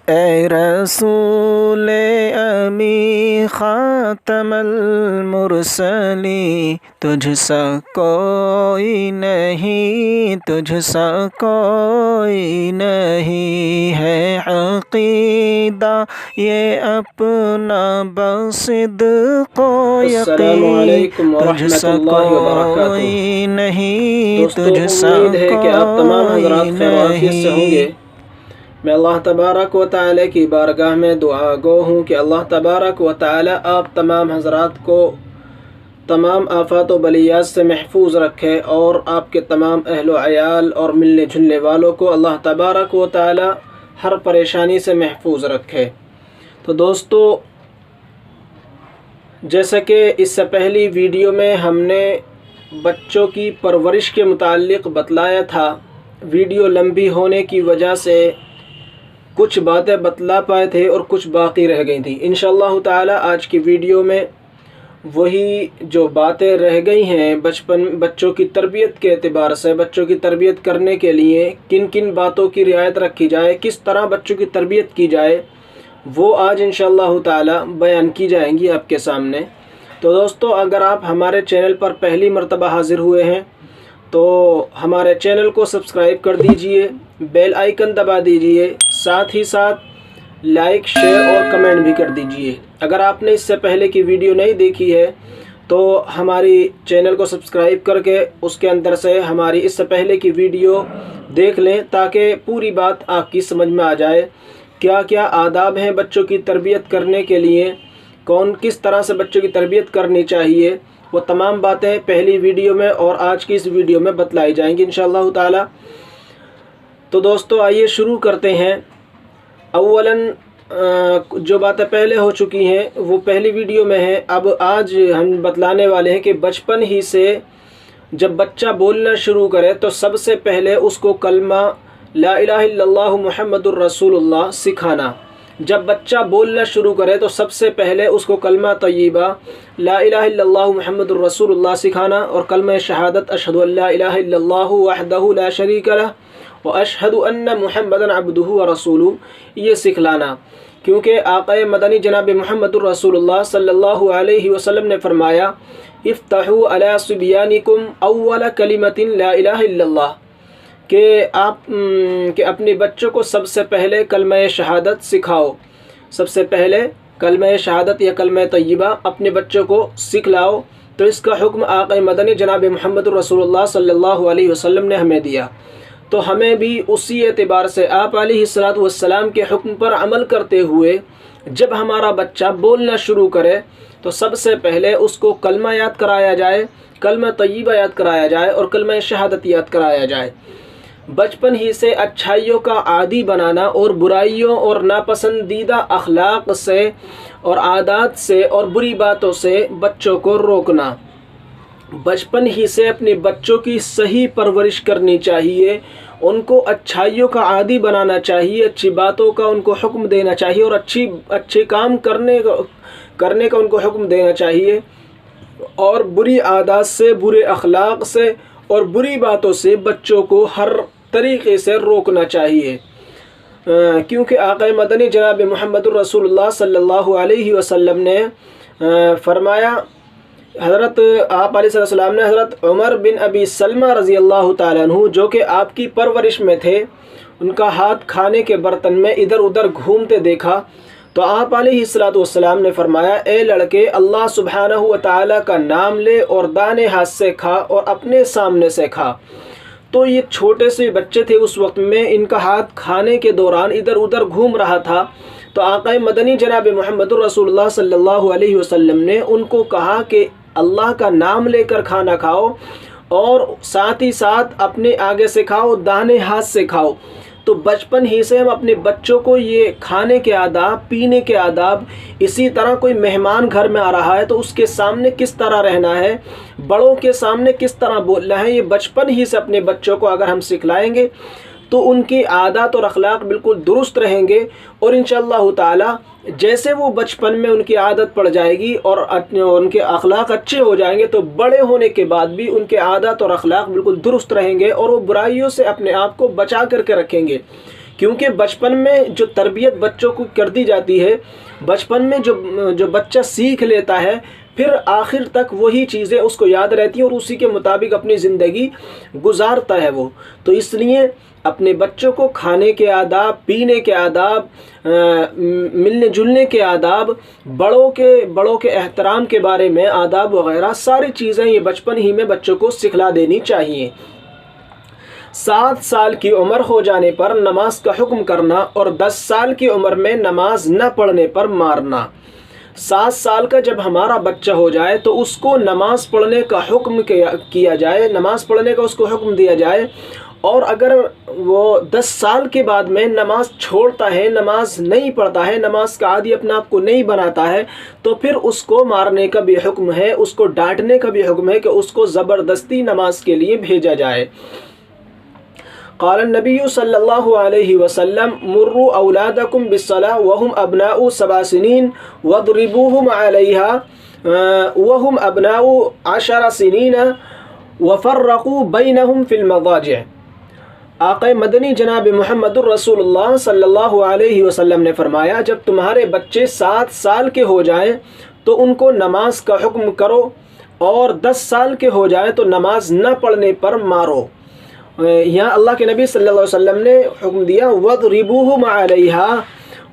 اے رسول امی خاتم المرسلی، تجھ سا کوئی نہیں، تجھ سا کوئی نہیں ہے عقیدہ یہ اپنا بصدق و السلام علیکم یقین، تجھ ورحمۃ سا اللہ وبرکاتہ۔ کوئی نہیں، دوستو تجھ سا امید ہے کہ آپ تمام حضرات کوئی خیر و عافیت سے ہوں گے۔ نہیں۔ میں اللہ تبارک و تعالی کی بارگاہ میں دعا گو ہوں کہ اللہ تبارک و تعالی آپ تمام حضرات کو تمام آفات و بلیات سے محفوظ رکھے، اور آپ کے تمام اہل و عیال اور ملنے جلنے والوں کو اللہ تبارک و تعالی ہر پریشانی سے محفوظ رکھے۔ تو دوستو، جیسا کہ اس سے پہلی ویڈیو میں ہم نے بچوں کی پرورش کے متعلق بتلایا تھا، ویڈیو لمبی ہونے کی وجہ سے کچھ باتیں بتلا پائے تھے اور کچھ باقی رہ گئی تھیں۔ انشاءاللہ تعالی آج کی ویڈیو میں وہی جو باتیں رہ گئی ہیں بچوں کی تربیت کے اعتبار سے، بچوں کی تربیت کرنے کے لیے کن کن باتوں کی رعایت رکھی جائے، کس طرح بچوں کی تربیت کی جائے، وہ آج انشاءاللہ تعالی بیان کی جائیں گی آپ کے سامنے۔ تو دوستو، اگر آپ ہمارے چینل پر پہلی مرتبہ حاضر ہوئے ہیں تو ہمارے چینل کو سبسکرائب کر دیجئے، بیل آئیکن دبا دیجئے، ساتھ ہی ساتھ لائک، شیئر اور کمنٹ بھی کر دیجئے۔ اگر آپ نے اس سے پہلے کی ویڈیو نہیں دیکھی ہے تو ہماری چینل کو سبسکرائب کر کے اس کے اندر سے ہماری اس سے پہلے کی ویڈیو دیکھ لیں، تاکہ پوری بات آپ کی سمجھ میں آ جائے، کیا کیا آداب ہیں بچوں کی تربیت کرنے کے لیے، کس طرح سے بچوں کی تربیت کرنی چاہیے، وہ تمام باتیں پہلی ویڈیو میں اور آج کی اس ویڈیو میں بتلائی جائیں گی انشاءاللہ تعالی۔ تو دوستو، آئیے شروع کرتے ہیں۔ اولاً جو باتیں پہلے ہو چکی ہیں وہ پہلی ویڈیو میں ہیں، اب آج ہم بتلانے والے ہیں کہ بچپن ہی سے جب بچہ بولنا شروع کرے تو سب سے پہلے اس کو کلمہ لا الہ الا اللہ محمد الرسول اللہ سکھانا۔ جب بچہ بولنا شروع کرے تو سب سے پہلے اس کو کلمہ طیبہ لا الہ الا اللہ محمد الرسول اللہ سکھانا، اور کلمہ شہادت اشہد ان لا الہ الا اللہ وحدہ لا شریک لہ واشہد ان محمدا عبدہ ورسولہ یہ سکھلانا، کیونکہ آقا مدنی جناب محمد الرسول اللہ صلی اللہ علیہ وسلم نے فرمایا افتحوا علی صبیانکم اول کلمۃ لا الہ الا اللہ، کہ اپنے بچوں کو سب سے پہلے کلمہ شہادت سکھاؤ، سب سے پہلے کلمہ شہادت یا کلمہ طیبہ اپنے بچوں کو سکھلاؤ۔ تو اس کا حکم آقا مدنی جناب محمد رسول اللہ صلی اللہ علیہ وسلم نے ہمیں دیا، تو ہمیں بھی اسی اعتبار سے آپ علیہ السلام کے حکم پر عمل کرتے ہوئے جب ہمارا بچہ بولنا شروع کرے تو سب سے پہلے اس کو کلمہ یاد کرایا جائے، کلمہ طیبہ یاد کرایا جائے اور کلمہ شہادت یاد کرایا جائے۔ بچپن ہی سے اچھائیوں کا عادی بنانا اور برائیوں اور ناپسندیدہ اخلاق سے اور عادات سے اور بری باتوں سے بچوں کو روکنا، بچپن ہی سے اپنے بچوں کی صحیح پرورش کرنی چاہیے، ان کو اچھائیوں کا عادی بنانا چاہیے، اچھی باتوں کا ان کو حکم دینا چاہیے اور اچھے کام کرنے کا ان کو حکم دینا چاہیے، اور بری عادات سے، برے اخلاق سے اور بری باتوں سے بچوں کو ہر طریقے سے روکنا چاہیے، کیونکہ آقا مدنی جناب محمد الرسول اللہ صلی اللہ علیہ وسلم نے فرمایا، حضرت آپ علیہ السلام نے حضرت عمر بن ابی سلمہ رضی اللہ تعالیٰ عنہ، جو کہ آپ کی پرورش میں تھے، ان کا ہاتھ کھانے کے برتن میں ادھر ادھر گھومتے دیکھا تو آپ علیہ السلام نے فرمایا، اے لڑکے، اللہ سبحانہ و تعالیٰ کا نام لے اور دانے ہاتھ سے کھا اور اپنے سامنے سے کھا۔ تو یہ چھوٹے سے بچے تھے اس وقت میں، ان کا ہاتھ کھانے کے دوران ادھر ادھر گھوم رہا تھا، تو آقا مدنی جناب محمد رسول اللہ صلی اللہ علیہ وسلم نے ان کو کہا کہ اللہ کا نام لے کر کھانا کھاؤ اور ساتھ ہی ساتھ اپنے آگے سے کھاؤ، دانے ہاتھ سے کھاؤ۔ تو بچپن ہی سے ہم اپنے بچوں کو یہ کھانے کے آداب، پینے کے آداب، اسی طرح کوئی مہمان گھر میں آ رہا ہے تو اس کے سامنے کس طرح رہنا ہے، بڑوں کے سامنے کس طرح بولنا ہے، یہ بچپن ہی سے اپنے بچوں کو اگر ہم سکھلائیں گے تو ان کی عادات اور اخلاق بالکل درست رہیں گے، اور انشاءاللہ تعالی جیسے وہ بچپن میں ان کی عادت پڑ جائے گی اور ان کے اخلاق اچھے ہو جائیں گے تو بڑے ہونے کے بعد بھی ان کے عادات اور اخلاق بالکل درست رہیں گے اور وہ برائیوں سے اپنے آپ کو بچا کر کے رکھیں گے، کیونکہ بچپن میں جو تربیت بچوں کو کر دی جاتی ہے، بچپن میں جو بچہ سیکھ لیتا ہے، پھر آخر تک وہی چیزیں اس کو یاد رہتی ہیں اور اسی کے مطابق اپنی زندگی گزارتا ہے وہ۔ تو اس لیے اپنے بچوں کو کھانے کے آداب، پینے کے آداب، ملنے جلنے کے آداب، بڑوں کے احترام کے بارے میں آداب وغیرہ ساری چیزیں یہ بچپن ہی میں بچوں کو سکھلا دینی چاہیے۔ 7 سال کی عمر ہو جانے پر نماز کا حکم کرنا اور 10 سال کی عمر میں نماز نہ پڑھنے پر مارنا۔ 7 سال کا جب ہمارا بچہ ہو جائے تو اس کو نماز پڑھنے کا حکم کیا جائے، نماز پڑھنے کا اس کو حکم دیا جائے، اور اگر وہ 10 سال کے بعد میں نماز چھوڑتا ہے، نماز نہیں پڑھتا ہے، نماز کا عادی اپنا آپ کو نہیں بناتا ہے، تو پھر اس کو مارنے کا بھی حکم ہے، اس کو ڈانٹنے کا بھی حکم ہے کہ اس کو زبردستی نماز کے لیے بھیجا جائے۔ قال النبی صلی اللہ علیہ وسلم مروا اولادکم بالصلاة وهم ابناء 7 سنین واضربوهم علیها وهم ابناء 10 سنین وفرقوا بینهم فی المضاجع۔ آقا مدنی جناب محمد الرسول اللہ صلی اللہ علیہ وسلم نے فرمایا، جب تمہارے بچے 7 سال کے ہو جائیں تو ان کو نماز کا حکم کرو، اور 10 سال کے ہو جائیں تو نماز نہ پڑھنے پر مارو۔ یہاں اللہ کے نبی صلی اللہ علیہ وسلم نے حکم دیا وَضْرِبُوهُمْ عَلَيْهَا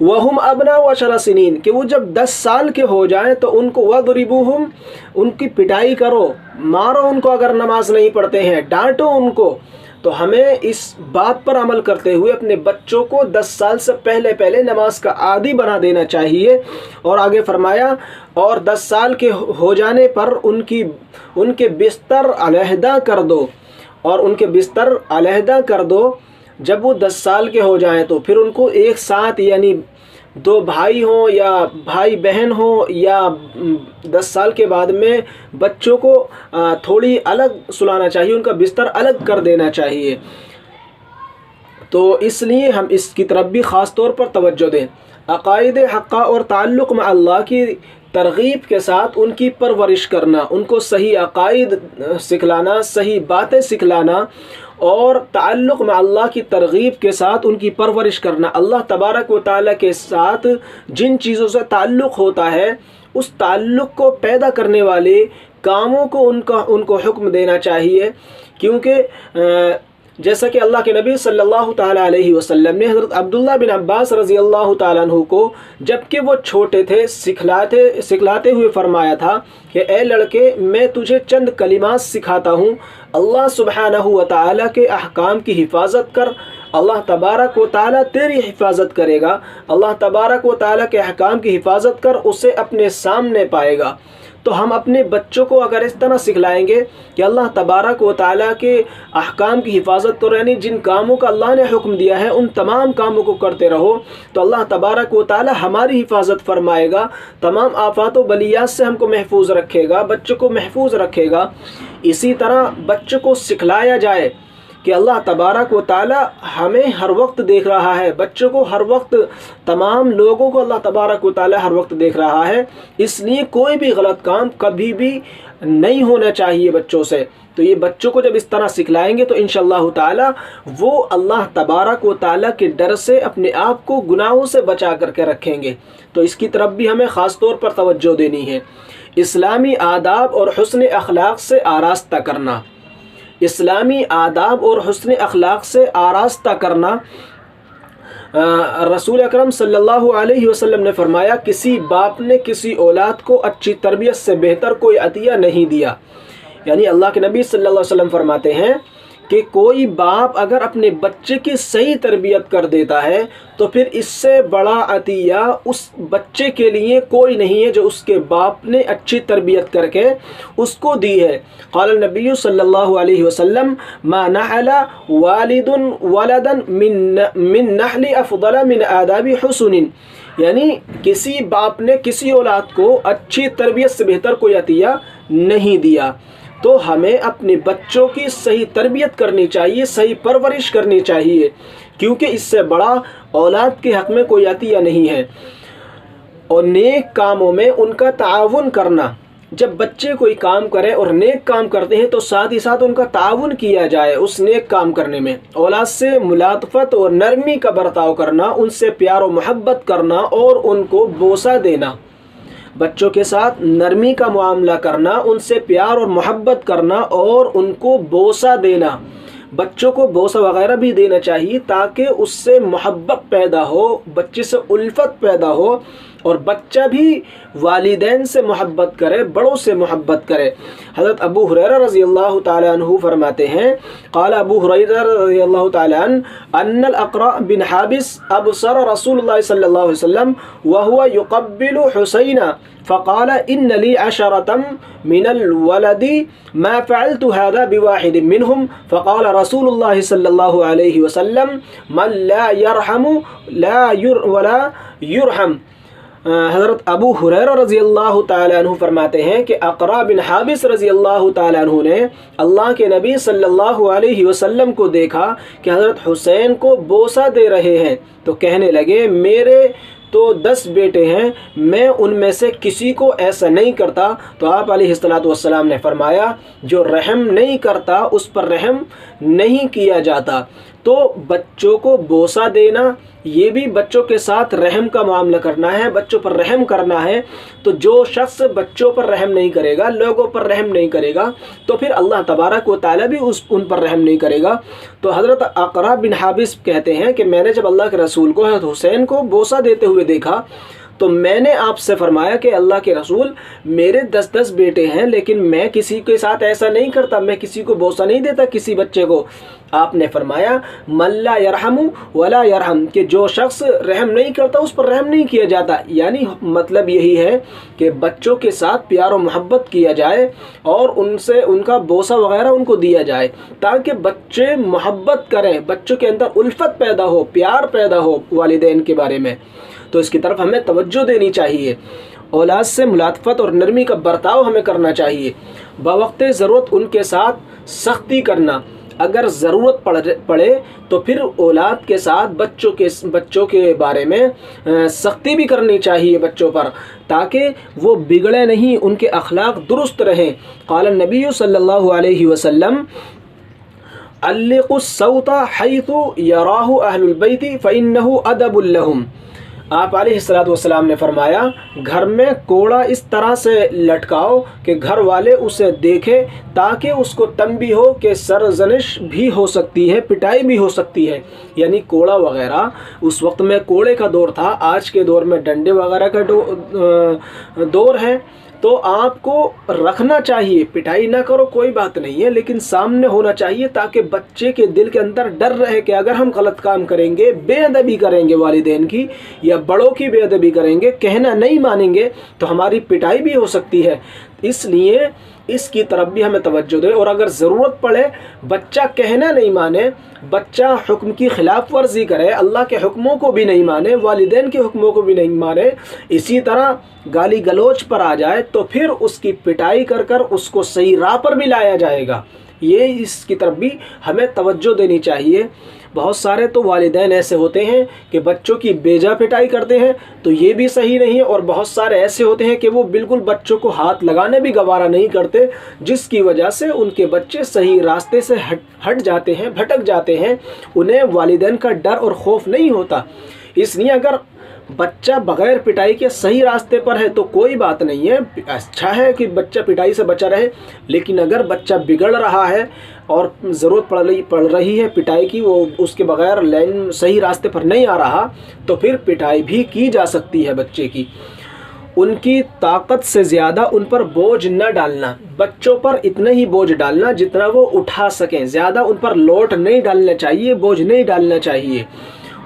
وَهُمْ أَبْنَاءُ 10 سنین، کہ وہ جب 10 سال کے ہو جائیں تو ان کو وَضْرِبُوهُمْ، ان کی پٹائی کرو، مارو ان کو اگر نماز نہیں پڑھتے ہیں، ڈانٹو ان کو۔ تو ہمیں اس بات پر عمل کرتے ہوئے اپنے بچوں کو 10 سال سے پہلے نماز کا عادی بنا دینا چاہیے۔ اور آگے فرمایا اور 10 سال کے ہو جانے پر ان کے بستر علیحدہ کر دو، اور ان کے بستر علیحدہ کر دو۔ جب وہ 10 سال کے ہو جائیں تو پھر ان کو ایک ساتھ، یعنی 2 بھائی ہوں یا بھائی بہن ہوں، یا 10 سال کے بعد میں بچوں کو تھوڑی الگ سلانا چاہیے، ان کا بستر الگ کر دینا چاہیے۔ تو اس لیے ہم اس کی طرف بھی خاص طور پر توجہ دیں۔ عقائد حقہ اور تعلق مع اللہ کی ترغیب کے ساتھ ان کی پرورش کرنا، ان کو صحیح عقائد سکھلانا، صحیح باتیں سکھلانا، اور تعلق مع اللہ کی ترغیب کے ساتھ ان کی پرورش کرنا۔ اللہ تبارک و تعالیٰ کے ساتھ جن چیزوں سے تعلق ہوتا ہے، اس تعلق کو پیدا کرنے والے کاموں کو ان کو حکم دینا چاہیے، کیونکہ جیسا کہ اللہ کے نبی صلی اللہ تعالیٰ علیہ وسلم نے حضرت عبداللہ بن عباس رضی اللہ تعالیٰ عنہ کو جبکہ وہ چھوٹے تھے سکھلاتے ہوئے فرمایا تھا کہ اے لڑکے، میں تجھے چند کلمات سکھاتا ہوں، اللہ سبحانہ و تعالیٰ کے احکام کی حفاظت کر، اللہ تبارک و تعالیٰ تیری حفاظت کرے گا، اللہ تبارک و تعالیٰ کے احکام کی حفاظت کر، اسے اپنے سامنے پائے گا۔ تو ہم اپنے بچوں کو اگر اس طرح سکھلائیں گے کہ اللہ تبارک و تعالیٰ کے احکام کی حفاظت کرو، یعنی جن کاموں کا اللہ نے حکم دیا ہے ان تمام کاموں کو کرتے رہو، تو اللہ تبارک و تعالیٰ ہماری حفاظت فرمائے گا، تمام آفات و بلیات سے ہم کو محفوظ رکھے گا، بچوں کو محفوظ رکھے گا۔ اسی طرح بچوں کو سکھلایا جائے کہ اللہ تبارک و تعالیٰ ہمیں ہر وقت دیکھ رہا ہے، بچوں کو ہر وقت، تمام لوگوں کو اللہ تبارک و تعالیٰ ہر وقت دیکھ رہا ہے، اس لیے کوئی بھی غلط کام کبھی بھی نہیں ہونا چاہیے بچوں سے۔ تو یہ بچوں کو جب اس طرح سکھلائیں گے تو انشاءاللہ تعالیٰ وہ اللہ تبارک و تعالیٰ کے ڈر سے اپنے آپ کو گناہوں سے بچا کر کے رکھیں گے۔ تو اس کی طرف بھی ہمیں خاص طور پر توجہ دینی ہے۔ اسلامی آداب اور حسن اخلاق سے آراستہ کرنا، اسلامی آداب اور حسن اخلاق سے آراستہ کرنا، رسول اکرم صلی اللہ علیہ وسلم نے فرمایا کسی باپ نے کسی اولاد کو اچھی تربیت سے بہتر کوئی عطیہ نہیں دیا۔ یعنی اللہ کے نبی صلی اللہ علیہ وسلم فرماتے ہیں کہ کوئی باپ اگر اپنے بچے کی صحیح تربیت کر دیتا ہے تو پھر اس سے بڑا عطیہ اس بچے کے لیے کوئی نہیں ہے جو اس کے باپ نے اچھی تربیت کر کے اس کو دی ہے۔ قال النبی صلی اللہ علیہ وسلم ما نحل والد ولدا من نحل افضل من آداب حسن، یعنی کسی باپ نے کسی اولاد کو اچھی تربیت سے بہتر کوئی عطیہ نہیں دیا۔ تو ہمیں اپنے بچوں کی صحیح تربیت کرنی چاہیے، صحیح پرورش کرنی چاہیے، کیونکہ اس سے بڑا اولاد کے حق میں کوئی عطیہ نہیں ہے۔ اور نیک کاموں میں ان کا تعاون کرنا، جب بچے کوئی کام کریں اور نیک کام کرتے ہیں تو ساتھ ہی ساتھ ان کا تعاون کیا جائے اس نیک کام کرنے میں۔ اولاد سے ملاطفت اور نرمی کا برتاؤ کرنا، ان سے پیار و محبت کرنا اور ان کو بوسہ دینا، بچوں کے ساتھ نرمی کا معاملہ کرنا، ان سے پیار اور محبت کرنا اور ان کو بوسہ دینا۔ بچوں کو بوسہ وغیرہ بھی دینا چاہیے تاکہ اس سے محبت پیدا ہو، بچے سے الفت پیدا ہو اور بچہ بھی والدین سے محبت کرے، بڑوں سے محبت کرے۔ حضرت ابو ہریرہ رضی اللہ تعالیٰ عنہ فرماتے ہیں، قال ابو ہریرہ رضی اللہ تعالیٰ عنہ ان الاقرع بن حابس ابصر رسول اللہ صلی اللہ علیہ وسلم وهو يقبل حسینا فقال ان لي عشرة من الولد ما فعلت هذا بواحد منهم فقال رسول الله صلى الله عليه وسلم من لا يرحم ولا يرحم۔ حضرت ابو ہریرہ رضی اللہ تعالیٰ عنہ فرماتے ہیں کہ اقرع بن حابس رضی اللہ تعالیٰ عنہ نے اللہ کے نبی صلی اللہ علیہ وسلم کو دیکھا کہ حضرت حسین کو بوسہ دے رہے ہیں، تو کہنے لگے میرے تو 10 بیٹے ہیں، میں ان میں سے کسی کو ایسا نہیں کرتا۔ تو آپ علیہ السلام نے فرمایا جو رحم نہیں کرتا اس پر رحم نہیں کیا جاتا۔ تو بچوں کو بوسہ دینا، یہ بھی بچوں کے ساتھ رحم کا معاملہ کرنا ہے، بچوں پر رحم کرنا ہے۔ تو جو شخص بچوں پر رحم نہیں کرے گا، لوگوں پر رحم نہیں کرے گا، تو پھر اللہ تبارک و تعالیٰ بھی ان پر رحم نہیں کرے گا۔ تو حضرت اقرع بن حابس کہتے ہیں کہ میں نے جب اللہ کے رسول کو حضرت حسین کو بوسہ دیتے ہوئے دیکھا تو میں نے آپ سے فرمایا کہ اللہ کے رسول میرے 10 بیٹے ہیں لیکن میں کسی کے ساتھ ایسا نہیں کرتا، میں کسی کو بوسہ نہیں دیتا کسی بچے کو۔ آپ نے فرمایا من لا یرحم ولا یرحم، کہ جو شخص رحم نہیں کرتا اس پر رحم نہیں کیا جاتا۔ یعنی مطلب یہی ہے کہ بچوں کے ساتھ پیار و محبت کیا جائے اور ان سے ان کا بوسہ وغیرہ ان کو دیا جائے تاکہ بچے محبت کریں، بچوں کے اندر الفت پیدا ہو، پیار پیدا ہو والدین کے بارے میں۔ تو اس کی طرف ہمیں توجہ دینی چاہیے، اولاد سے ملاطفت اور نرمی کا برتاؤ ہمیں کرنا چاہیے، بوقت ضرورت ان کے ساتھ سختی کرنا، اگر ضرورت پڑے تو پھر اولاد کے ساتھ بچوں کے بارے میں سختی بھی کرنی چاہیے بچوں پر تاکہ وہ بگڑے نہیں، ان کے اخلاق درست رہیں۔ قال النبی صلی اللہ علیہ وسلم علقوا الصوت حيث يراه اہل البیت فانه ادب لهم۔ آپ علیہ السلام نے فرمایا گھر میں کوڑا اس طرح سے لٹکاؤ کہ گھر والے اسے دیکھیں تاکہ اس کو تنبیہ ہو کہ سرزنش بھی ہو سکتی ہے، پٹائی بھی ہو سکتی ہے۔ یعنی کوڑا وغیرہ، اس وقت میں کوڑے کا دور تھا، آج کے دور میں ڈنڈے وغیرہ کا دور ہے، تو آپ کو رکھنا چاہیے، پٹائی نہ کرو کوئی بات نہیں ہے لیکن سامنے ہونا چاہیے تاکہ بچے کے دل کے اندر ڈر رہے کہ اگر ہم غلط کام کریں گے، بے ادبی کریں گے والدین کی یا بڑوں کی بے ادبی کریں گے، کہنا نہیں مانیں گے تو ہماری پٹائی بھی ہو سکتی ہے۔ اس لیے اس کی طرف بھی ہمیں توجہ دے، اور اگر ضرورت پڑے بچہ کہنا نہیں مانے، بچہ حکم کی خلاف ورزی کرے، اللہ کے حکموں کو بھی نہیں مانے، والدین کے حکموں کو بھی نہیں مانے، اسی طرح گالی گلوچ پر آ جائے تو پھر اس کی پٹائی کر اس کو صحیح راہ پر بھی لایا جائے گا۔ یہ اس کی طرف بھی ہمیں توجہ دینی چاہیے۔ بہت سارے تو والدین ایسے ہوتے ہیں کہ بچوں کی بیجا پٹائی کرتے ہیں، تو یہ بھی صحیح نہیں ہے، اور بہت سارے ایسے ہوتے ہیں کہ وہ بالکل بچوں کو ہاتھ لگانے بھی گوارا نہیں کرتے، جس کی وجہ سے ان کے بچے صحیح راستے سے ہٹ جاتے ہیں، بھٹک جاتے ہیں، انہیں والدین کا ڈر اور خوف نہیں ہوتا۔ اس لیے اگر بچہ بغیر پٹائی کے صحیح راستے پر ہے تو کوئی بات نہیں ہے، اچھا ہے کہ بچہ پٹائی سے بچا رہے، لیکن اگر بچہ بگڑ رہا ہے اور ضرورت پڑ رہی ہے پٹائی کی، وہ اس کے بغیر لائن صحیح راستے پر نہیں آ رہا، تو پھر پٹائی بھی کی جا سکتی ہے بچے کی۔ ان کی طاقت سے زیادہ ان پر بوجھ نہ ڈالنا، بچوں پر اتنا ہی بوجھ ڈالنا جتنا وہ اٹھا سکیں، زیادہ ان پر لوٹ نہیں ڈالنا چاہیے، بوجھ نہیں ڈالنا چاہیے۔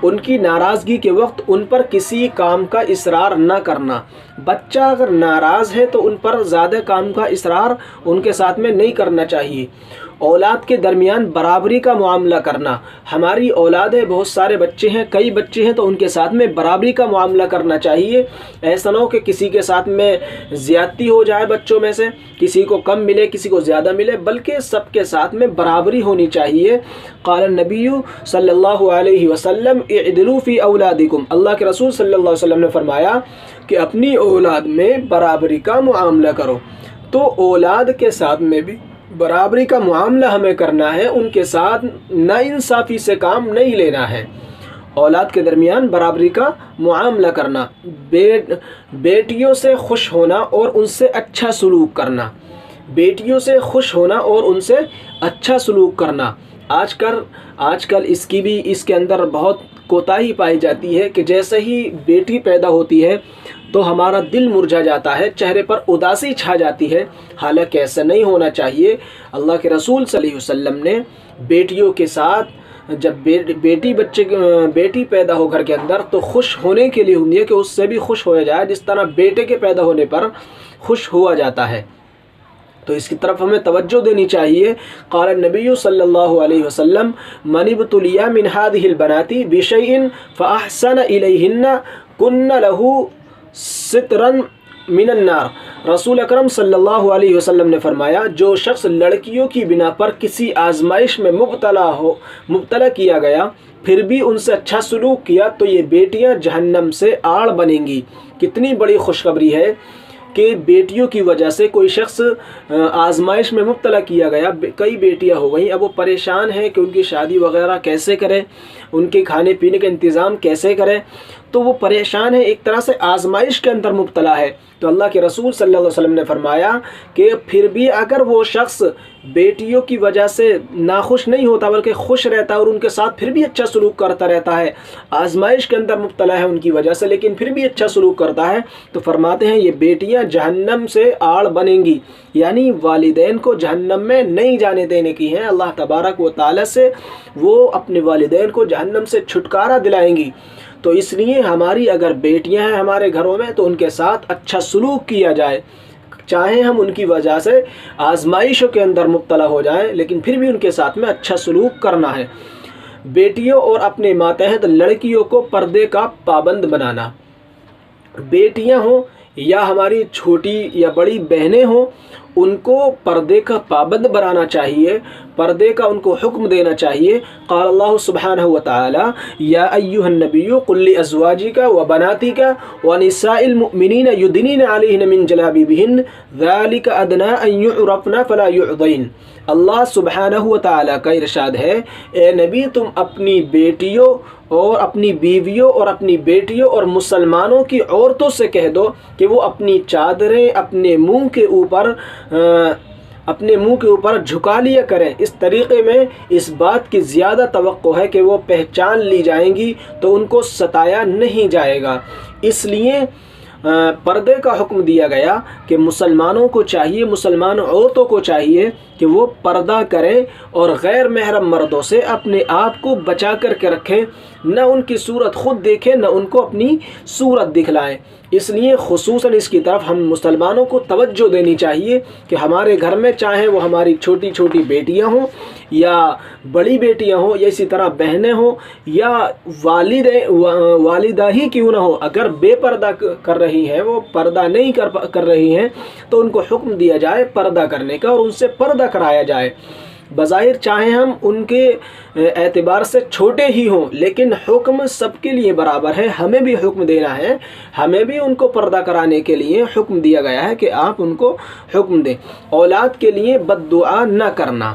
ان کی ناراضگی کے وقت ان پر کسی کام کا اصرار نہ کرنا، بچہ اگر ناراض ہے تو ان پر زیادہ کام کا اصرار ان کے ساتھ میں نہیں کرنا چاہیے۔ اولاد کے درمیان برابری کا معاملہ کرنا، ہماری اولاد ہے، بہت سارے بچے ہیں، کئی بچے ہیں، تو ان کے ساتھ میں برابری کا معاملہ کرنا چاہیے۔ ایسا نہ ہو کہ کسی کے ساتھ میں زیادتی ہو جائے، بچوں میں سے کسی کو کم ملے کسی کو زیادہ ملے، بلکہ سب کے ساتھ میں برابری ہونی چاہیے۔ قال النبی صلی اللہ علیہ وسلم اعدلوا فی اولادکم، اللہ کے رسول صلی اللہ علیہ وسلم نے فرمایا کہ اپنی اولاد میں برابری کا معاملہ کرو تو اولاد کے ساتھ میں بھی برابری کا معاملہ ہمیں کرنا ہے، ان کے ساتھ ناانصافی سے کام نہیں لینا ہے، اولاد کے درمیان برابری کا معاملہ کرنا، بیٹیوں سے خوش ہونا اور ان سے اچھا سلوک کرنا، بیٹیوں سے خوش ہونا اور ان سے اچھا سلوک کرنا۔ آج کل اس کے اندر بہت کوتاہی پائی جاتی ہے کہ جیسے ہی بیٹی پیدا ہوتی ہے تو ہمارا دل مرجھا جاتا ہے، چہرے پر اداسی چھا جاتی ہے، حالانکہ ایسا نہیں ہونا چاہیے۔ اللہ کے رسول صلی اللہ علیہ وسلم نے بیٹیوں کے ساتھ جب بیٹی پیدا ہو گھر کے اندر تو خوش ہونے کے لیے ہوں کہ اس سے بھی خوش ہو جائے جس طرح بیٹے کے پیدا ہونے پر خوش ہوا جاتا ہے، تو اس کی طرف ہمیں توجہ دینی چاہیے۔ قال النبی صلی اللہ علیہ وسلم من ابتلی من هذه البنات بشیء فاحسن الیہن کن له سترا من النار۔ رسول اکرم صلی اللہ علیہ وسلم نے فرمایا جو شخص لڑکیوں کی بنا پر کسی آزمائش میں مبتلا کیا گیا پھر بھی ان سے اچھا سلوک کیا تو یہ بیٹیاں جہنم سے آڑ بنیں گی۔ کتنی بڑی خوشخبری ہے کہ بیٹیوں کی وجہ سے کوئی شخص آزمائش میں مبتلا کیا گیا، کئی بیٹیاں ہو گئیں، اب وہ پریشان ہیں کہ ان کی شادی وغیرہ کیسے کریں، ان کے کھانے پینے کا انتظام کیسے کریں، تو وہ پریشان ہے، ایک طرح سے آزمائش کے اندر مبتلا ہے۔ تو اللہ کے رسول صلی اللہ علیہ وسلم نے فرمایا کہ پھر بھی اگر وہ شخص بیٹیوں کی وجہ سے ناخوش نہیں ہوتا بلکہ خوش رہتا ہے اور ان کے ساتھ پھر بھی اچھا سلوک کرتا رہتا ہے، آزمائش کے اندر مبتلا ہے ان کی وجہ سے لیکن پھر بھی اچھا سلوک کرتا ہے، تو فرماتے ہیں یہ بیٹیاں جہنم سے آڑ بنیں گی، یعنی والدین کو جہنم میں نہیں جانے دینے کی ہیں۔ اللہ تبارک و تعالی سے وہ اپنے والدین کو جہنم سے چھٹکارا دلائیں گی۔ تو اس لیے ہماری اگر بیٹیاں ہیں ہمارے گھروں میں تو ان کے ساتھ اچھا سلوک کیا جائے، چاہے ہم ان کی وجہ سے آزمائشوں کے اندر مبتلا ہو جائیں لیکن پھر بھی ان کے ساتھ میں اچھا سلوک کرنا ہے۔ بیٹیوں اور اپنے ماتحت لڑکیوں کو پردے کا پابند بنانا، بیٹیاں ہوں یا ہماری چھوٹی یا بڑی بہنیں ہوں ان کو پردے کا پابند بنانا چاہیے، پردے کا ان کو حکم دینا چاہیے۔ قال اللہ سبحانہ وتعالی یا ایھا النبی قل لازواجک وبناتک ونساء المؤمنین یدنین علیہن من جلابیبہن ذلک ادنی ان یعرفن فلا یعضین۔ اللہ سبحانہ وتعالی کا ارشاد ہے اے نبی تم اپنی بیٹیوں اور اپنی بیویوں اور اپنی بیٹیوں اور مسلمانوں کی عورتوں سے کہہ دو کہ وہ اپنی چادریں اپنے منہ کے اوپر جھکا لیا کریں، اس طریقے میں اس بات کی زیادہ توقع ہے کہ وہ پہچان لی جائیں گی تو ان کو ستایا نہیں جائے گا۔ اس لیے پردے کا حکم دیا گیا کہ مسلمانوں کو چاہیے، مسلمان عورتوں کو چاہیے کہ وہ پردہ کریں اور غیر محرم مردوں سے اپنے آپ کو بچا کر کے رکھیں، نہ ان کی صورت خود دیکھیں نہ ان کو اپنی صورت دکھلائیں۔ اس لیے خصوصاً اس کی طرف ہم مسلمانوں کو توجہ دینی چاہیے کہ ہمارے گھر میں چاہے وہ ہماری چھوٹی چھوٹی بیٹیاں ہوں یا بڑی بیٹیاں ہوں یا اسی طرح بہنیں ہوں یا والدہ ہی کیوں نہ ہو، اگر بے پردہ کر رہی ہیں، وہ پردہ نہیں کر رہی ہیں تو ان کو حکم دیا جائے پردہ کرنے کا اور ان سے پردہ کرایا جائے۔ بظاہر چاہے ہم ان کے اعتبار سے چھوٹے ہی ہوں لیکن حکم سب کے لیے برابر ہے، ہمیں بھی حکم دینا ہے، ہمیں بھی ان کو پردہ کرانے کے لیے حکم دیا گیا ہے کہ آپ ان کو حکم دیں۔ اولاد کے لیے بد دعا نہ کرنا،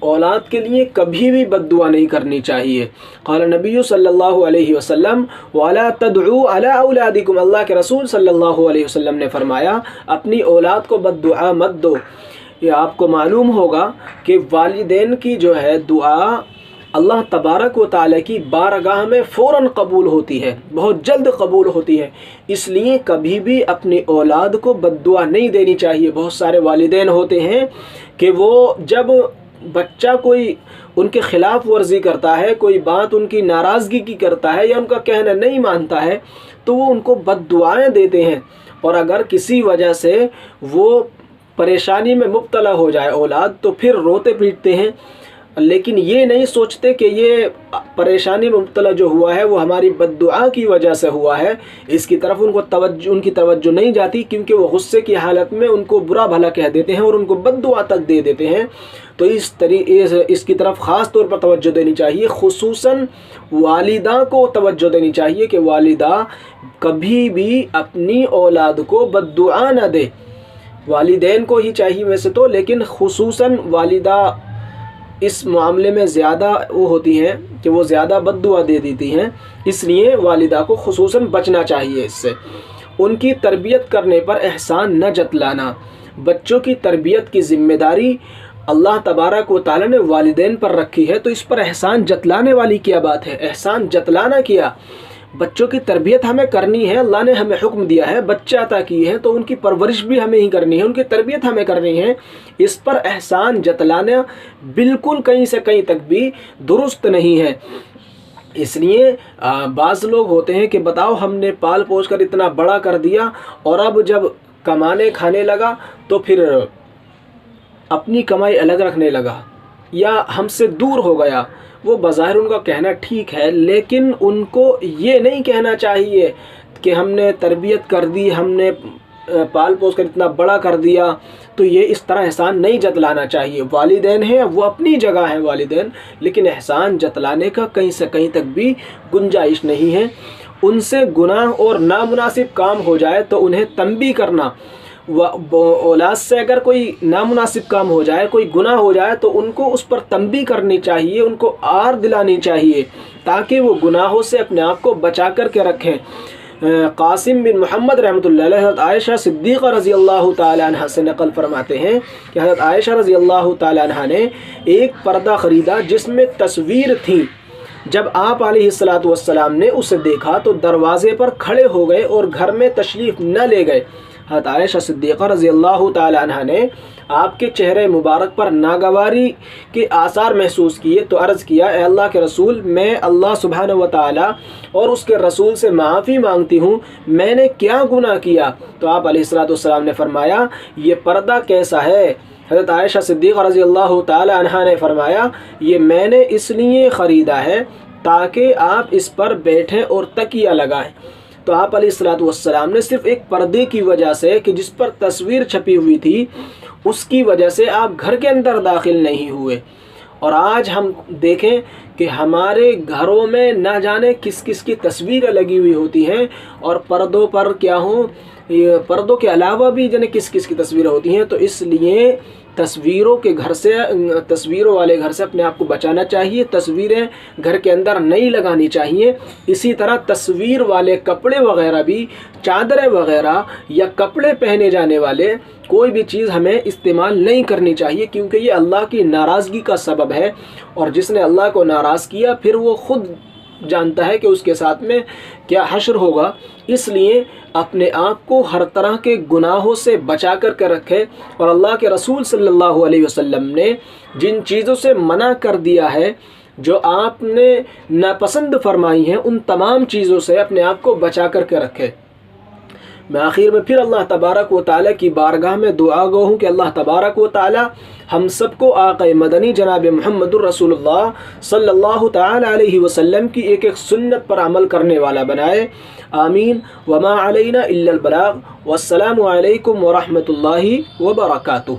اولاد کے لیے کبھی بھی بد دعا نہیں کرنی چاہیے۔ قال نبی صلی اللہ علیہ وسلم وَلَا تَدْعُوا عَلَىٰ أَوْلَادِكُمْ، اللہ کے رسول صلی اللہ علیہ وسلم نے فرمایا اپنی اولاد کو بد دعا مت دو۔ یہ آپ کو معلوم ہوگا کہ والدین کی جو ہے دعا اللہ تبارک و تعالیٰ کی بارگاہ میں فوراً قبول ہوتی ہے، بہت جلد قبول ہوتی ہے، اس لیے کبھی بھی اپنی اولاد کو بد دعا نہیں دینی چاہیے۔ بہت سارے والدین ہوتے ہیں کہ وہ جب بچہ کوئی ان کے خلاف ورزی کرتا ہے، کوئی بات ان کی ناراضگی کی کرتا ہے یا ان کا کہنا نہیں مانتا ہے تو وہ ان کو بد دعائیں دیتے ہیں، اور اگر کسی وجہ سے وہ پریشانی میں مبتلا ہو جائے اولاد تو پھر روتے پیٹتے ہیں، لیکن یہ نہیں سوچتے کہ یہ پریشانی میں مبتلا جو ہوا ہے وہ ہماری بد دعا کی وجہ سے ہوا ہے، اس کی طرف ان کی توجہ نہیں جاتی کیونکہ وہ غصے کی حالت میں ان کو برا بھلا کہہ دیتے ہیں اور ان کو بد دعا تک دے دیتے ہیں۔ تو اس کی طرف خاص طور پر توجہ دینی چاہیے، خصوصاً والدہ کو توجہ دینی چاہیے کہ والدہ کبھی بھی اپنی اولاد کو بد دعا نہ دے، والدین کو ہی چاہیے ویسے تو، لیکن خصوصاً والدہ اس معاملے میں زیادہ وہ ہوتی ہیں کہ وہ زیادہ بد دعا دے دیتی ہیں، اس لیے والدہ کو خصوصاً بچنا چاہیے اس سے۔ ان کی تربیت کرنے پر احسان نہ جتلانا، بچوں کی تربیت کی ذمہ داری اللہ تبارک و تعالیٰ نے والدین پر رکھی ہے، تو اس پر احسان جتلانے والی کیا بات ہے؟ احسان جتلانا کیا؟ بچوں کی تربیت ہمیں کرنی ہے، اللہ نے ہمیں حکم دیا ہے، بچہ عطا کی ہے تو ان کی پرورش بھی ہمیں ہی کرنی ہے، ان کی تربیت ہمیں کرنی ہے۔ اس پر احسان جتلانا بالکل کہیں سے کہیں تک بھی درست نہیں ہے۔ اس لیے بعض لوگ ہوتے ہیں کہ بتاؤ ہم نے پال پوس کر اتنا بڑا کر دیا اور اب جب کمانے کھانے لگا تو پھر اپنی کمائی الگ رکھنے لگا یا ہم سے دور ہو گیا۔ وہ بظاہر ان کا کہنا ٹھیک ہے، لیکن ان کو یہ نہیں کہنا چاہیے کہ ہم نے تربیت کر دی، ہم نے پال پوس کر اتنا بڑا کر دیا، تو یہ اس طرح احسان نہیں جتلانا چاہیے۔ والدین ہیں وہ اپنی جگہ ہیں والدین، لیکن احسان جتلانے کا کہیں سے کہیں تک بھی گنجائش نہیں ہے۔ ان سے گناہ اور نامناسب کام ہو جائے تو انہیں تنبیہ کرنا، اولاد سے اگر کوئی نامناسب کام ہو جائے، کوئی گناہ ہو جائے تو ان کو اس پر تنبیہ کرنی چاہیے، ان کو آر دلانی چاہیے تاکہ وہ گناہوں سے اپنے آپ کو بچا کر کے رکھیں۔ قاسم بن محمد رحمۃ اللہ علیہ حضرت عائشہ صدیقہ رضی اللہ تعالی عنہ سے نقل فرماتے ہیں کہ حضرت عائشہ رضی اللہ تعالی عنہ نے ایک پردہ خریدا جس میں تصویر تھی۔ جب آپ علیہ السلام نے اسے دیکھا تو دروازے پر کھڑے ہو گئے اور گھر میں تشریف نہ لے گئے۔ حضرت عائشہ صدیقہ رضی اللہ تعالی عنہ نے آپ کے چہرے مبارک پر ناگواری کے آثار محسوس کیے تو عرض کیا، اے اللہ کے رسول، میں اللہ سبحانہ و تعالی اور اس کے رسول سے معافی مانگتی ہوں، میں نے کیا گناہ کیا؟ تو آپ علیہ السلام نے فرمایا، یہ پردہ کیسا ہے؟ حضرت عائشہ صدیقہ رضی اللہ تعالی عنہ نے فرمایا، یہ میں نے اس لیے خریدا ہے تاکہ آپ اس پر بیٹھیں اور تکیہ لگائیں۔ تو آپ علیہ السلام نے صرف ایک پردے کی وجہ سے کہ جس پر تصویر چھپی ہوئی تھی، اس کی وجہ سے آپ گھر کے اندر داخل نہیں ہوئے۔ اور آج ہم دیکھیں کہ ہمارے گھروں میں نہ جانے کس کس کی تصویریں لگی ہوئی ہوتی ہیں، اور پردوں پر کیا ہوں، پردوں کے علاوہ بھی جانے کس کس کی تصویریں ہوتی ہیں۔ تو اس لیے تصویروں والے گھر سے اپنے آپ کو بچانا چاہیے، تصویریں گھر کے اندر نہیں لگانی چاہیے۔ اسی طرح تصویر والے کپڑے وغیرہ بھی، چادریں وغیرہ یا کپڑے پہنے جانے والے کوئی بھی چیز ہمیں استعمال نہیں کرنی چاہیے، کیونکہ یہ اللہ کی ناراضگی کا سبب ہے، اور جس نے اللہ کو ناراض کیا پھر وہ خود جانتا ہے کہ اس کے ساتھ میں کیا حشر ہوگا۔ اس لیے اپنے آپ کو ہر طرح کے گناہوں سے بچا کر کے رکھے، اور اللہ کے رسول صلی اللہ علیہ وسلم نے جن چیزوں سے منع کر دیا ہے، جو آپ نے ناپسند فرمائی ہیں، ان تمام چیزوں سے اپنے آپ کو بچا کر کے رکھے۔ میں آخر میں پھر اللہ تبارک و تعالیٰ کی بارگاہ میں دعا گو ہوں کہ اللہ تبارک و تعالیٰ ہم سب کو آقا مدنی جناب محمد الرسول اللہ صلی اللہ تعالی علیہ وسلم کی ایک ایک سنت پر عمل کرنے والا بنائے، آمین۔ وما علینا الا البلاغ، والسلام علیکم ورحمۃ اللہ وبرکاتہ۔